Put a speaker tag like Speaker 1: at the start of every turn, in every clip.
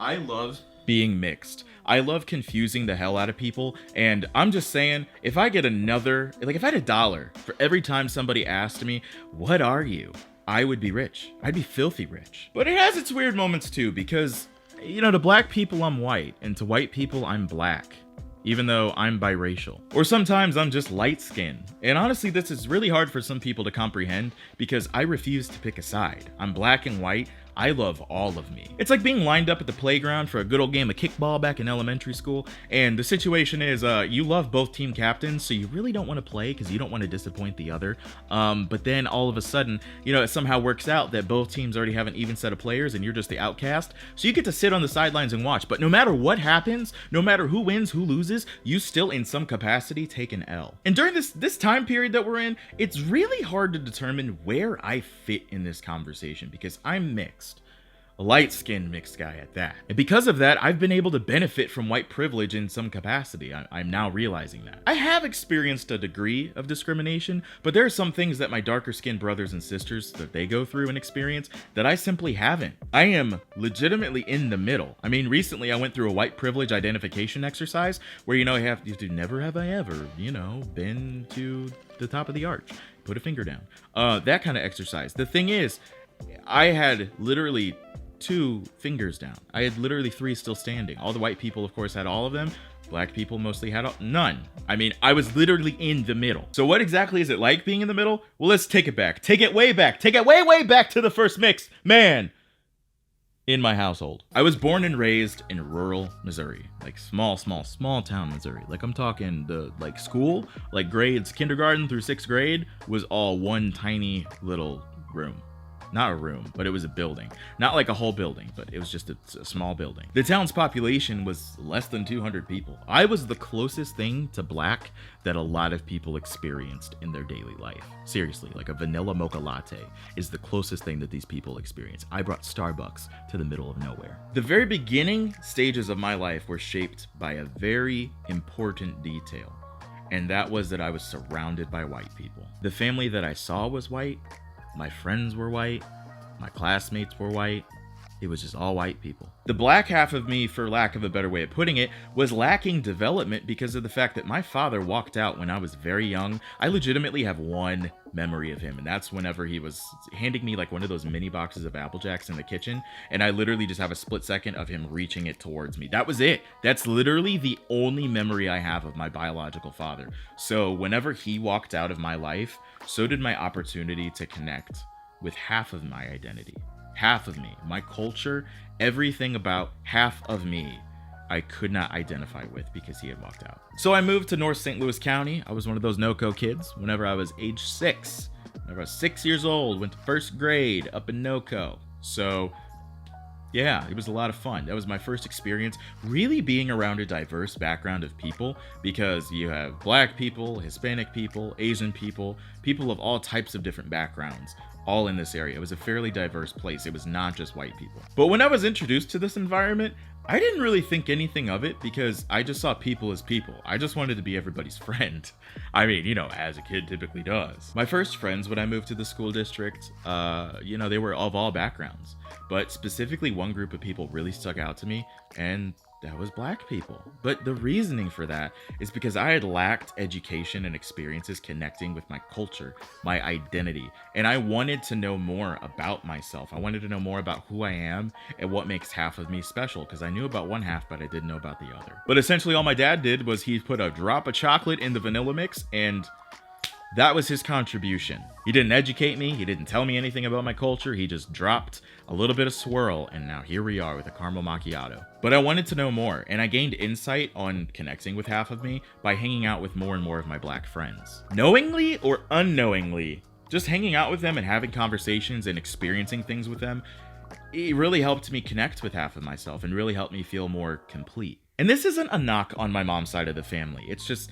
Speaker 1: I love being mixed. I love confusing the hell out of people, and I'm just saying, if I get another, like if I had $1 for every time somebody asked me, what are you? I would be rich. I'd be filthy rich. But it has its weird moments too, because, you know, to black people I'm white, and to white people I'm black, even though I'm biracial. Or sometimes I'm just light-skinned. And honestly, this is really hard for some people to comprehend because I refuse to pick a side. I'm black and white. I love all of me. It's like being lined up at the playground for a good old game of kickball back in elementary school, and the situation is you love both team captains, so you really don't want to play because you don't want to disappoint the other. But then all of a sudden, you know, it somehow works out that both teams already have an even set of players and you're just the outcast, so you get to sit on the sidelines and watch. But no matter what happens, no matter who wins, who loses, you still in some capacity take an L. And during this time period that we're in, it's really hard to determine where I fit in this conversation because I'm mixed. A light-skinned mixed guy at that. And because of that, I've been able to benefit from white privilege in some capacity. I'm now realizing that. I have experienced a degree of discrimination, but there are some things that my darker-skinned brothers and sisters that they go through and experience that I simply haven't. I am legitimately in the middle. I mean, recently I went through a white privilege identification exercise where, you know, you have to never have I ever, you know, been to the top of the arch, put a finger down. That kind of exercise. The thing is, I had literally 2 fingers down. I had literally 3 still standing. All the white people, of course, had all of them. Black people mostly had none. I mean, I was literally in the middle. So what exactly is it like being in the middle? Well, let's take it back. Take it way back. Take it way, way back to the first mix. Man, in my household. I was born and raised in rural Missouri. Like small town Missouri. Like I'm talking the school, like grades, kindergarten through 6th grade was all one tiny little room. Not a room, but it was a building. Not like a whole building, but it was just a small building. The town's population was less than 200 people. I was the closest thing to black that a lot of people experienced in their daily life. Seriously, like a vanilla mocha latte is the closest thing that these people experience. I brought Starbucks to the middle of nowhere. The very beginning stages of my life were shaped by a very important detail, and that was that I was surrounded by white people. The family that I saw was white. My friends were white, my classmates were white, it was just all white people. The black half of me, for lack of a better way of putting it, was lacking development because of the fact that my father walked out when I was very young. I legitimately have one memory of him, and that's whenever he was handing me like one of those mini boxes of Apple Jacks in the kitchen, and I literally just have a split second of him reaching it towards me. That was it. That's literally the only memory I have of my biological father. So whenever he walked out of my life, so did my opportunity to connect with half of my identity. Half of me, my culture, everything about half of me I could not identify with because he had walked out. So I moved to North St. Louis County. I was one of those NoCo kids whenever I was age 6. Whenever I was 6 years old, went to 1st grade up in NoCo. So yeah, it was a lot of fun. That was my first experience really being around a diverse background of people, because you have black people, Hispanic people, Asian people, people of all types of different backgrounds, all in this area. It was a fairly diverse place. It was not just white people. But when I was introduced to this environment, I didn't really think anything of it because I just saw people as people. I just wanted to be everybody's friend. I mean, you know, as a kid typically does. My first friends when I moved to the school district, you know, they were of all backgrounds. But specifically one group of people really stuck out to me, and that was black people. But the reasoning for that is because I had lacked education and experiences connecting with my culture, my identity, and I wanted to know more about myself. I wanted to know more about who I am and what makes half of me special, because I knew about one half, but I didn't know about the other. But essentially all my dad did was he put a drop of chocolate in the vanilla mix, and that was his contribution. He didn't educate me. He didn't tell me anything about my culture. He just dropped a little bit of swirl, and now here we are with a caramel macchiato. But I wanted to know more, and I gained insight on connecting with half of me by hanging out with more and more of my black friends. Knowingly or unknowingly, just hanging out with them and having conversations and experiencing things with them, it really helped me connect with half of myself and really helped me feel more complete. And this isn't a knock on my mom's side of the family. It's just,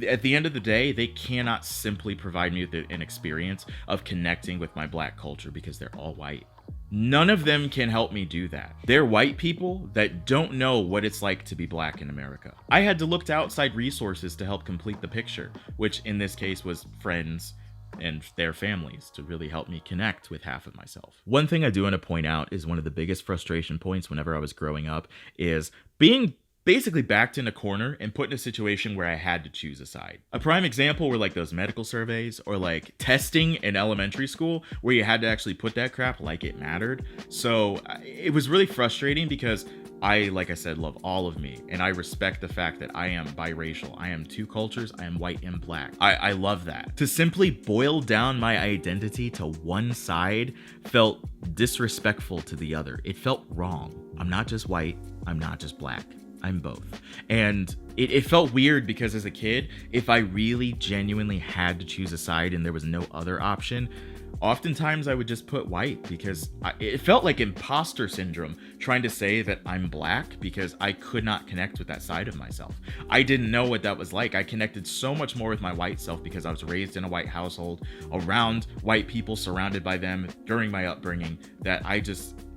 Speaker 1: at the end of the day, they cannot simply provide me with an experience of connecting with my black culture because they're all white. None of them can help me do that. They're white people that don't know what it's like to be black in America. I had to look to outside resources to help complete the picture, which in this case was friends, and their families to really help me connect with half of myself. One thing I do want to point out is one of the biggest frustration points whenever I was growing up is being basically backed in a corner and put in a situation where I had to choose a side. A prime example were like those medical surveys or like testing in elementary school where you had to actually put that crap like it mattered. So it was really frustrating because like I said, love all of me. And I respect the fact that I am biracial. I am two cultures. I am white and black. I love that. To simply boil down my identity to one side felt disrespectful to the other. It felt wrong. I'm not just white. I'm not just black. I'm both. And it felt weird because as a kid, if I really genuinely had to choose a side and there was no other option, oftentimes I would just put white because it felt like imposter syndrome trying to say that I'm black because I could not connect with that side of myself. I didn't know what that was like. I connected so much more with my white self because I was raised in a white household, around white people, surrounded by them during my upbringing, that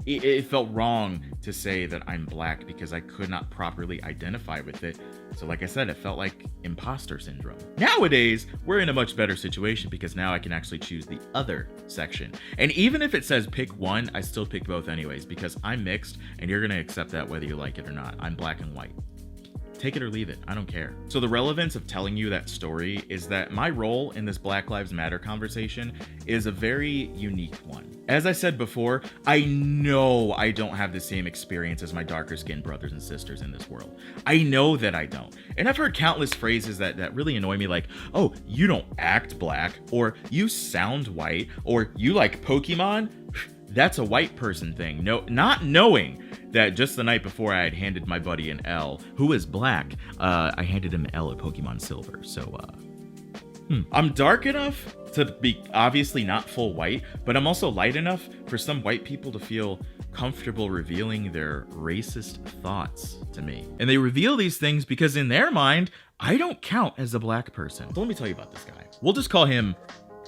Speaker 1: it felt wrong to say that I'm black because I could not properly identify with it. So like I said, it felt like imposter syndrome. Nowadays, we're in a much better situation because now I can actually choose the other section. And even if it says pick one, I still pick both anyways because I'm mixed and you're gonna accept that whether you like it or not. I'm black and white. Take it or leave it. I don't care. So the relevance of telling you that story is that my role in this Black Lives Matter conversation is a very unique one. As I said before, I know I don't have the same experience as my darker skinned brothers and sisters in this world. I know that I don't. And I've heard countless phrases that really annoy me, like, oh, you don't act black, or you sound white, or you like Pokemon. That's a white person thing. No, not knowing that just the night before I had handed my buddy an L, who is black, I handed him an L at Pokemon Silver. So, I'm dark enough to be obviously not full white, but I'm also light enough for some white people to feel comfortable revealing their racist thoughts to me. And they reveal these things because in their mind, I don't count as a black person. So let me tell you about this guy. We'll just call him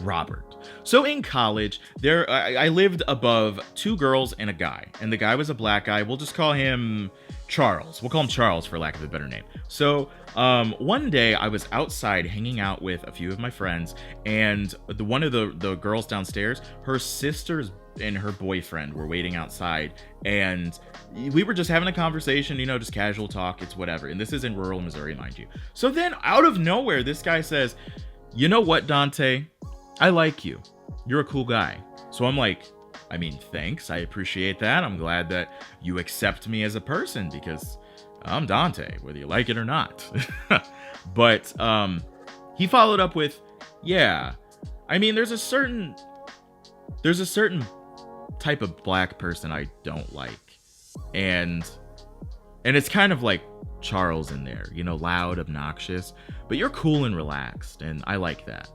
Speaker 1: Robert. So in college, I lived above two girls and a guy, and the guy was a black guy. We'll just call him Charles. We'll call him Charles for lack of a better name. So one day I was outside hanging out with a few of my friends, and one of the girls downstairs, her sisters and her boyfriend were waiting outside, and we were just having a conversation, just casual talk. It's whatever. And this is in rural Missouri, mind you. So then out of nowhere, this guy says, "You know what, Dante? I like you. You're a cool guy." So I'm like, I mean, thanks. I appreciate that. I'm glad that you accept me as a person because I'm Dante, whether you like it or not. But he followed up with, yeah, I mean, there's a certain type of black person I don't like. And it's kind of like Charles in there, loud, obnoxious, but you're cool and relaxed. And I like that.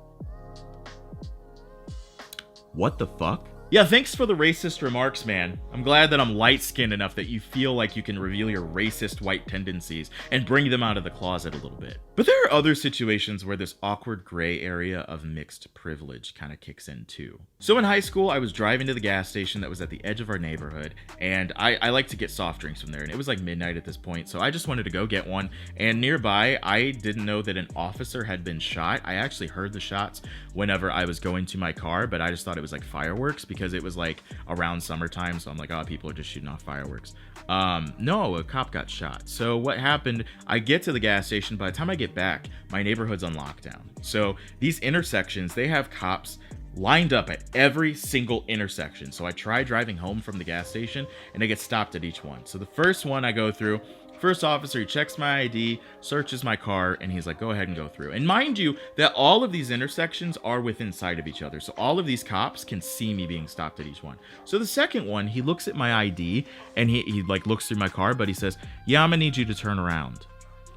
Speaker 1: What the fuck? Yeah, thanks for the racist remarks, man. I'm glad that I'm light-skinned enough that you feel like you can reveal your racist white tendencies and bring them out of the closet a little bit. But there are other situations where this awkward gray area of mixed privilege kind of kicks in too. So in high school, I was driving to the gas station that was at the edge of our neighborhood, and I like to get soft drinks from there, and it was like midnight at this point, so I just wanted to go get one. And nearby, I didn't know that an officer had been shot. I actually heard the shots whenever I was going to my car, but I just thought it was like fireworks because it was like around summertime, so I'm like, oh, people are just shooting off fireworks. No, a cop got shot. So what happened, I get to the gas station. By the time I get back, my neighborhood's on lockdown. So these intersections, they have cops lined up at every single intersection. So I try driving home from the gas station and I get stopped at each one. So the first one I go through, first officer, he checks my ID, searches my car, and he's like, go ahead and go through. And mind you that all of these intersections are within sight of each other. So all of these cops can see me being stopped at each one. So the second one, he looks at my ID and he like looks through my car, but he says, yeah, I'm gonna need you to turn around.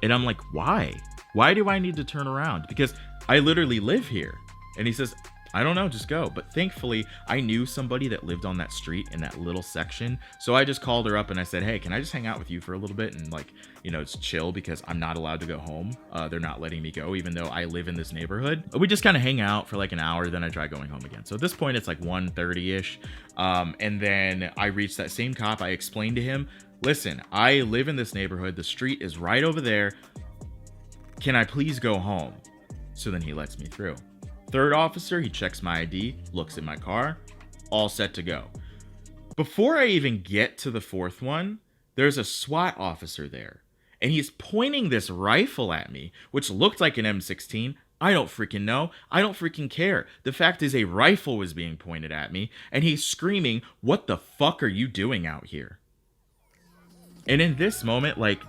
Speaker 1: And I'm like, why? Why do I need to turn around? Because I literally live here. And he says, I don't know, just go. But thankfully, I knew somebody that lived on that street in that little section. So I just called her up and I said, hey, can I just hang out with you for a little bit and it's chill because I'm not allowed to go home. They're not letting me go, even though I live in this neighborhood. We just kind of hang out for like an hour, then I try going home again. So at this point, it's like 1:30-ish. And then I reached that same cop. I explained to him, listen, I live in this neighborhood. The street is right over there. Can I please go home? So then he lets me through. Third officer, he checks my ID, looks at my car, all set to go. Before I even get to the fourth one, there's a SWAT officer there, and he's pointing this rifle at me, which looked like an M16. I don't freaking know. I don't freaking care. The fact is, a rifle was being pointed at me, and he's screaming, "What the fuck are you doing out here?" And in this moment, like,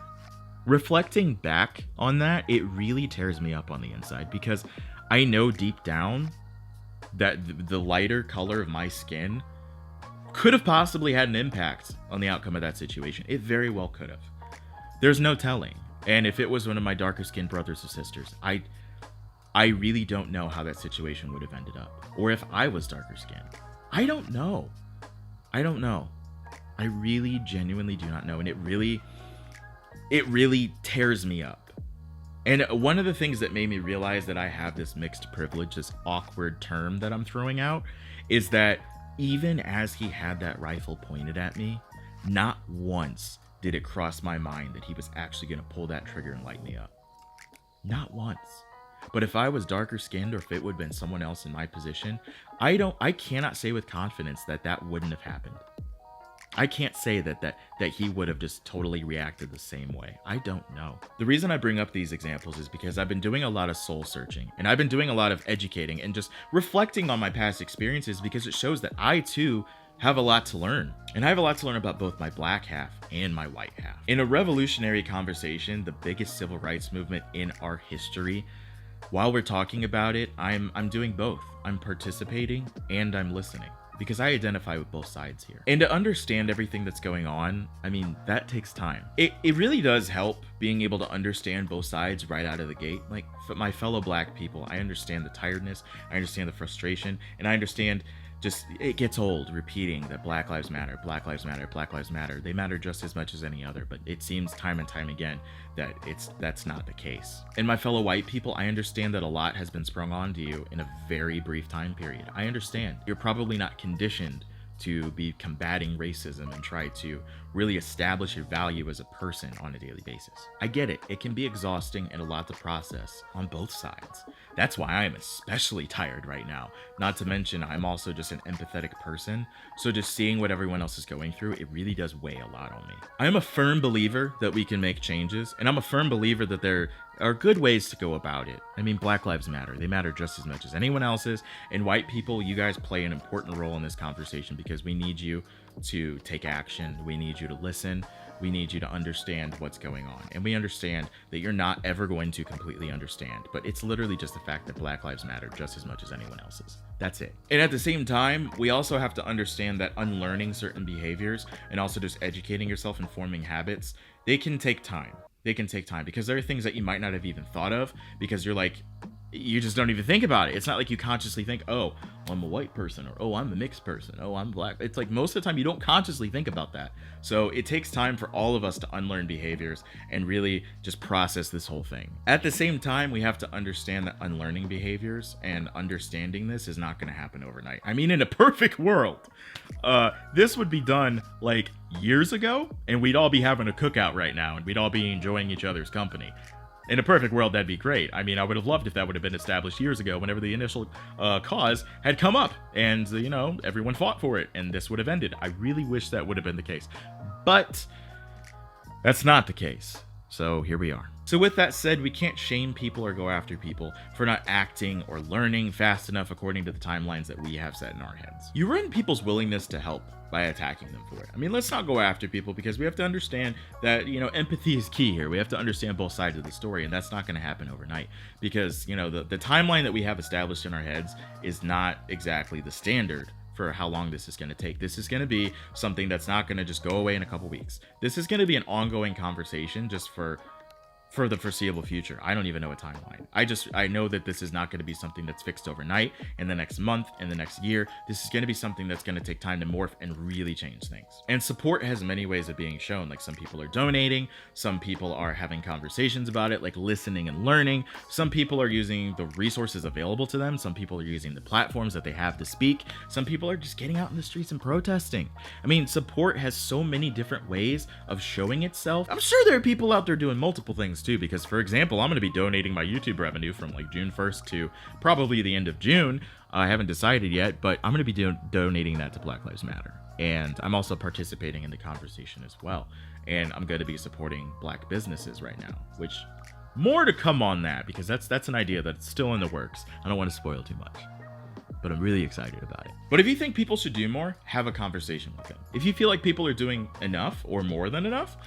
Speaker 1: reflecting back on that, it really tears me up on the inside, because I know deep down that the lighter color of my skin could have possibly had an impact on the outcome of that situation. It very well could have. There's no telling. And if it was one of my darker skinned brothers or sisters, I really don't know how that situation would have ended up. Or if I was darker skinned. I don't know. I don't know. I really genuinely do not know. And it really tears me up. And one of the things that made me realize that I have this mixed privilege, this awkward term that I'm throwing out, is that even as he had that rifle pointed at me, not once did it cross my mind that he was actually going to pull that trigger and light me up. Not once. But if I was darker skinned, or if it would have been someone else in my position, I cannot say with confidence that that wouldn't have happened. I can't say that he would have just totally reacted the same way. I don't know. The reason I bring up these examples is because I've been doing a lot of soul searching, and I've been doing a lot of educating and just reflecting on my past experiences, because it shows that I too have a lot to learn. And I have a lot to learn about both my black half and my white half. In a revolutionary conversation, the biggest civil rights movement in our history, while we're talking about it, I'm doing both. I'm participating and I'm listening, because I identify with both sides here. And to understand everything that's going on, I mean, that takes time. It really does help being able to understand both sides right out of the gate. Like, for my fellow black people, I understand the tiredness, I understand the frustration, and I understand just, it gets old repeating that Black Lives Matter, Black Lives Matter, Black Lives Matter. They matter just as much as any other, but it seems time and time again that that's not the case. And my fellow white people, I understand that a lot has been sprung onto you in a very brief time period. I understand. You're probably not conditioned to be combating racism and try to really establish your value as a person on a daily basis. I get it. It can be exhausting and a lot to process on both sides. That's why I am especially tired right now. Not to mention, I'm also just an empathetic person. So just seeing what everyone else is going through, it really does weigh a lot on me. I am a firm believer that we can make changes, and I'm a firm believer that there are good ways to go about it. I mean, Black Lives Matter. They matter just as much as anyone else's. And white people, you guys play an important role in this conversation, because we need you to take action. We need you to listen. We need you to understand what's going on. And we understand that you're not ever going to completely understand, but it's literally just the fact that Black Lives matter just as much as anyone else's. That's it. And at the same time, we also have to understand that unlearning certain behaviors and also just educating yourself and forming habits, they can take time. They can take time, because there are things that you might not have even thought of, because you just don't even think about it. It's not like you consciously think, oh, I'm a white person, or oh, I'm a mixed person, oh, I'm black. It's like most of the time you don't consciously think about that. So it takes time for all of us to unlearn behaviors and really just process this whole thing. At the same time, we have to understand that unlearning behaviors and understanding this is not going to happen overnight. I mean, in a perfect world, this would be done like years ago, and we'd all be having a cookout right now, and we'd all be enjoying each other's company. In a perfect world, that'd be great. I mean, I would have loved if that would have been established years ago, whenever the initial cause had come up, and everyone fought for it, and this would have ended. I really wish that would have been the case, but that's not the case. So here we are. So with that said, we can't shame people or go after people for not acting or learning fast enough according to the timelines that we have set in our heads. You ruin people's willingness to help by attacking them for it. I mean, let's not go after people, because we have to understand that, empathy is key here. We have to understand both sides of the story, and that's not going to happen overnight, because, the timeline that we have established in our heads is not exactly the standard for how long this is going to take. This is going to be something that's not going to just go away in a couple weeks. This is going to be an ongoing conversation just for the foreseeable future. I don't even know a timeline. I know that this is not going to be something that's fixed overnight, in the next month, in the next year. This is going to be something that's going to take time to morph and really change things. And support has many ways of being shown. Like, some people are donating, some people are having conversations about it, like listening and learning. Some people are using the resources available to them. Some people are using the platforms that they have to speak. Some people are just getting out in the streets and protesting. I mean, support has so many different ways of showing itself. I'm sure there are people out there doing multiple things things too, because for example, I'm going to be donating my YouTube revenue from like June 1st to probably the end of June. I haven't decided yet, but I'm going to be donating that to Black Lives Matter. And I'm also participating in the conversation as well. And I'm going to be supporting black businesses right now, which more to come on that, because that's an idea that's still in the works. I don't want to spoil too much, but I'm really excited about it. But if you think people should do more, have a conversation with them. If you feel like people are doing enough or more than enough,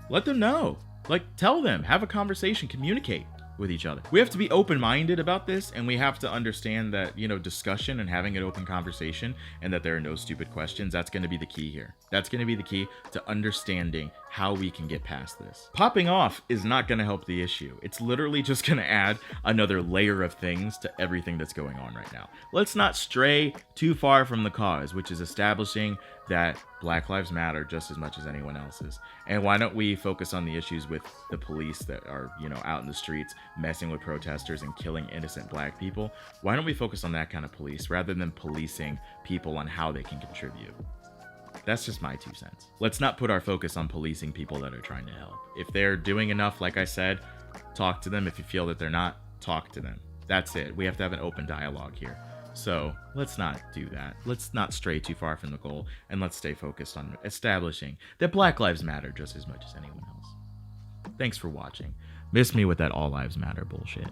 Speaker 1: let them know. Like, tell them, have a conversation, communicate with each other. We have to be open-minded about this, and we have to understand that, discussion and having an open conversation, and that there are no stupid questions, that's going to be the key here. That's going to be the key to understanding how we can get past this. Popping off is not going to help the issue. It's literally just going to add another layer of things to everything that's going on right now. Let's not stray too far from the cause, which is establishing that Black Lives Matter just as much as anyone else's. And why don't we focus on the issues with the police that are, out in the streets messing with protesters and killing innocent black people? Why don't we focus on that kind of police rather than policing people on how they can contribute? That's just my 2 cents. Let's not put our focus on policing people that are trying to help. If they're doing enough, like I said, talk to them. If you feel that they're not, talk to them. That's it. We have to have an open dialogue here. So let's not do that. Let's not stray too far from the goal, and let's stay focused on establishing that Black Lives Matter just as much as anyone else. Thanks for watching. Miss me with that all lives matter bullshit.